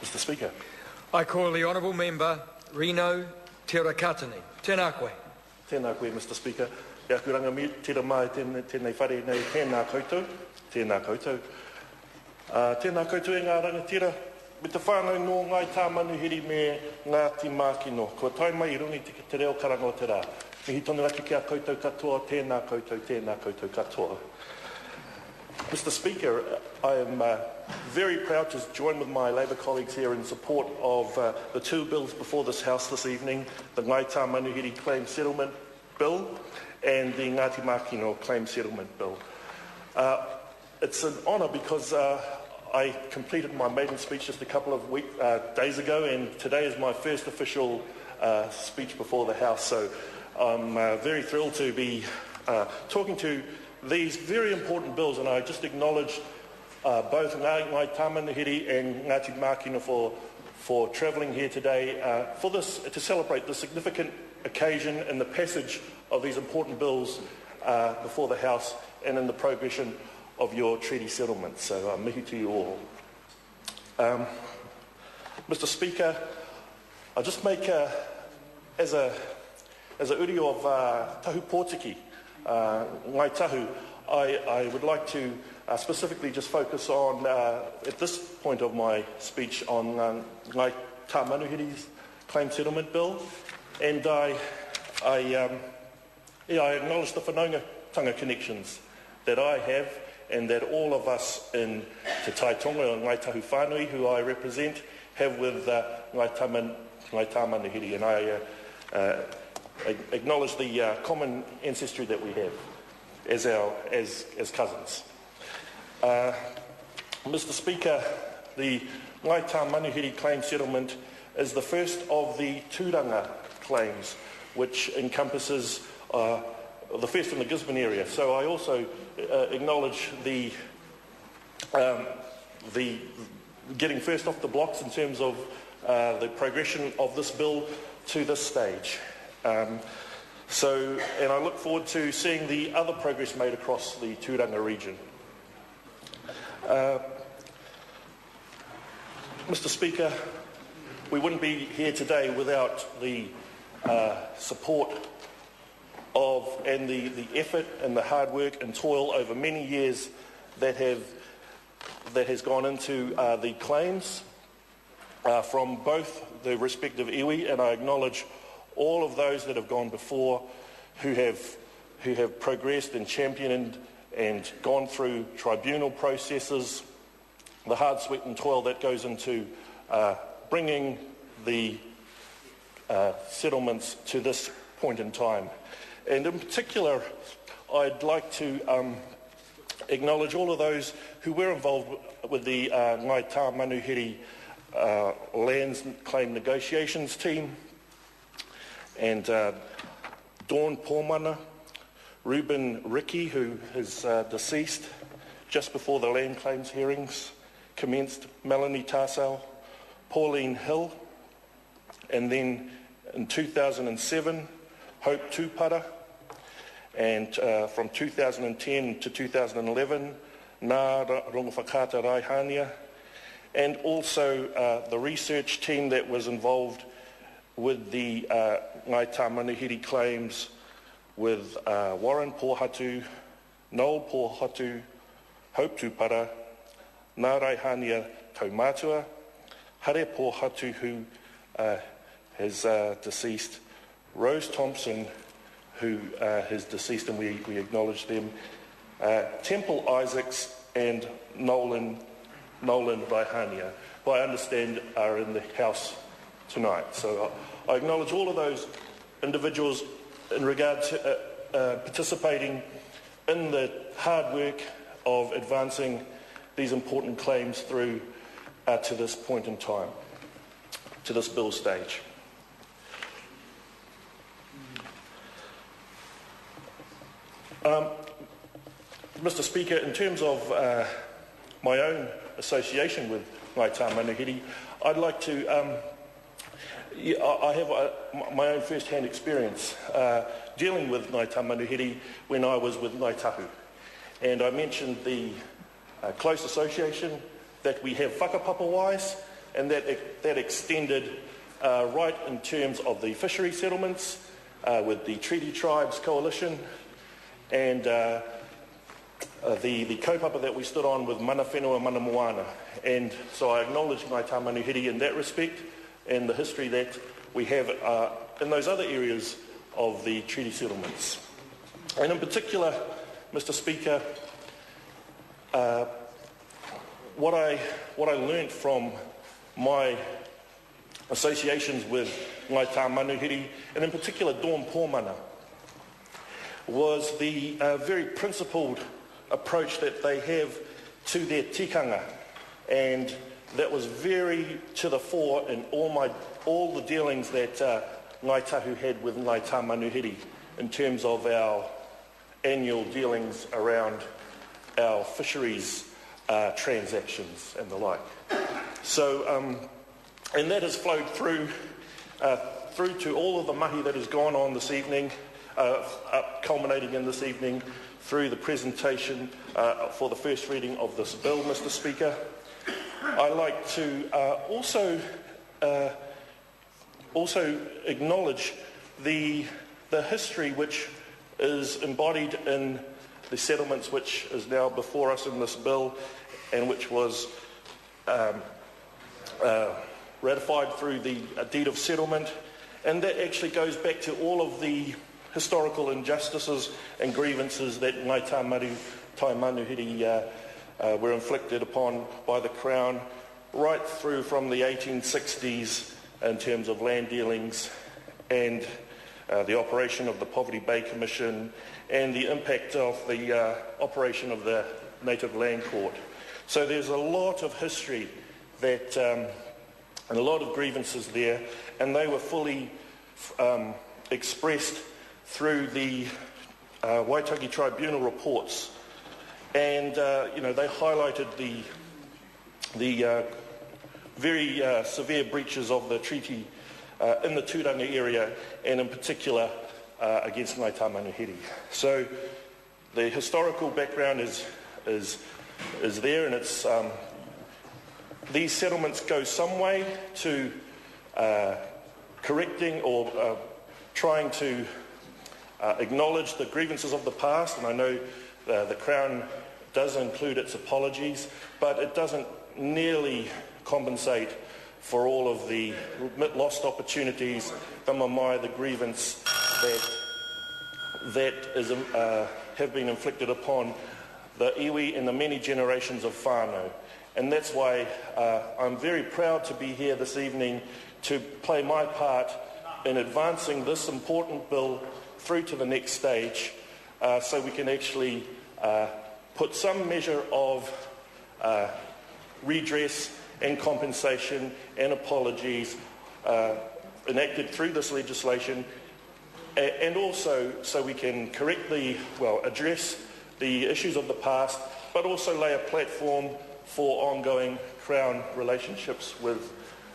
Mr. Speaker. I call the Honourable Member Rino Te Rakatani. Tēnā koe. Tēnā koe, Mr. Speaker. E aku ranga mi tira mai tēnei whare nei tēnā koutou. Tēnā koutou. Tēnā koutou e ngā rangatira. Me te whānau no Ngai Tamanuhiri me Ngati Makino. Kua tai mai I rungi te reo karanga o te rā. Mihi tonu atu kia koutou katoa, tēnā koutou katoa. Mr. Speaker, I am very proud to join with my Labour colleagues here in support of the two bills before this House this evening, the Ngai Tamanuhiri Claim Settlement Bill and the Ngati Makino Claim Settlement Bill. It's an honour because I completed my maiden speech just a couple of days ago, and today is my first official speech before the House, so I'm very thrilled to be talking to these very important bills, and I just acknowledge both Ngai Tamanuhiri and Ngati Makino for travelling here today for this, to celebrate the significant occasion in the passage of these important bills before the House and in the progression of your treaty settlement. So mihi to you all. Mr. Speaker, I'll just make as a uri of tahu pōtiki, Ngai Tahu, I would like to specifically just focus on, at this point of my speech, on Ngai Tamanuhiri's Claim Settlement Bill, and I acknowledge the whanaungatanga connections that I have and that all of us in Te Taitonga and Ngai Tahu Whānui, who I represent, have with Ngai Tamanuhiri, and I acknowledge the common ancestry that we have as cousins. Mr. Speaker, the Ngai Tamanuhiri Claim Settlement is the first of the tūranga claims, which encompasses the first in the Gisborne area. So I also acknowledge the getting first off the blocks in terms of the progression of this bill to this stage. And I look forward to seeing the other progress made across the Tūranga region. Mr. Speaker, we wouldn't be here today without the support of and the effort and the hard work and toil over many years that has gone into the claims from both the respective iwi, and I acknowledge all of those that have gone before who have progressed and championed and gone through tribunal processes, the hard sweat and toil that goes into bringing the settlements to this point in time. And in particular, I'd like to acknowledge all of those who were involved with the Ngai Tamanuhiri lands claim negotiations team, and Dawn Pōmana, Reuben Ricky, who is deceased just before the land claims hearings commenced, Melanie Tarsell, Pauline Hill, and then in 2007, Hope Tupara, and from 2010 to 2011, Ngā Rongwhakata Raihania, and also the research team that was involved with the Ngai Tamanuhiri claims with Warren Pōhatu, Noel Pōhatu, Hope Tupara, Ngā Raihania Taumātua, Hare Pōhatu, who has deceased, Rose Thompson, who is deceased, and we acknowledge them, Temple Isaacs, and Nolan Raihania, who I understand are in the House tonight. So I acknowledge all of those individuals in regard to participating in the hard work of advancing these important claims through to this point in time, to this bill stage. Mr. Speaker, in terms of my own association with Ngai Tamanuhiri, I'd like to, I have my own first-hand experience dealing with Ngai Tamanuhiri when I was with Ngai Tahu. And I mentioned the close association that we have whakapapa-wise and that extended right in terms of the fishery settlements with the Treaty Tribes Coalition and the kaupapa that we stood on with mana whenua, mana moana. And so I acknowledge Ngai Tamanuhiri in that respect and the history that we have in those other areas of the treaty settlements. And in particular, Mr. Speaker, what I learnt from my associations with Ngai Tamanuhiri, and in particular Dawn Pōmana, was the very principled approach that they have to their tikanga, and that was very to the fore in all the dealings that Ngāi Tahu had with Ngai Tamanuhiri in terms of our annual dealings around our fisheries transactions and the like. So, and that has flowed through to all of the mahi that has gone on this evening, culminating in this evening through the presentation for the first reading of this bill, Mr. Speaker. I'd like to also acknowledge the history which is embodied in the settlements which is now before us in this bill and which was ratified through the deed of settlement, and that actually goes back to all of the historical injustices and grievances that Ngai Tamanuhiri were inflicted upon by the Crown right through from the 1860s in terms of land dealings and the operation of the Poverty Bay Commission and the impact of the operation of the Native Land Court. So there's a lot of history that and a lot of grievances there, and they were fully expressed through the Waitaki Tribunal reports, and they highlighted the very severe breaches of the treaty in the Tūranga area, and in particular against Ngai Tamanuhiri. So the historical background is there, and it's these settlements go some way to correcting or trying to acknowledge the grievances of the past, and I know the Crown does include its apologies, but it doesn't nearly compensate for all of the lost opportunities, the mamae, the grievance that have been inflicted upon the iwi and the many generations of whānau. And that's why I'm very proud to be here this evening to play my part in advancing this important bill through to the next stage so we can actually put some measure of redress and compensation and apologies enacted through this legislation, and also so we can address the issues of the past, but also lay a platform for ongoing Crown relationships with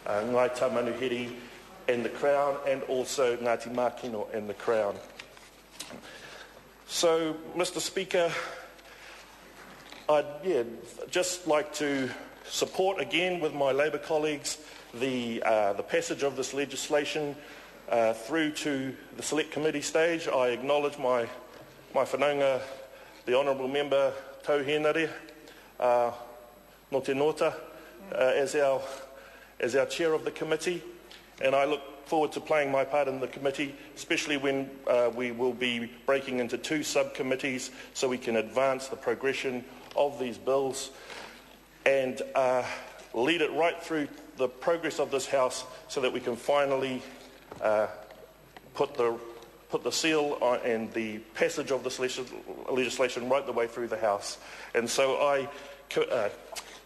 Ngai Tamanuhiri and the Crown, and also Ngati Makino and the Crown. So, Mr. Speaker, I'd just like to support again with my Labour colleagues the passage of this legislation through to the Select Committee stage. I acknowledge my whanaunga, the Honourable Member Tauhenare, no te nota, as our chair of the committee, and I look forward to playing my part in the committee, especially when we will be breaking into two subcommittees so we can advance the progression of these bills and lead it right through the progress of this House so that we can finally put the seal on and the passage of this legislation right the way through the House. And so I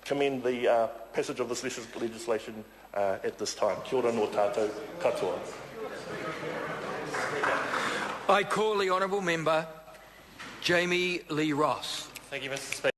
commend the passage of this legislation at this time. Kia ora no tātou katoa. I call the Honourable Member Jamie Lee Ross. Thank you, Mr. Speaker.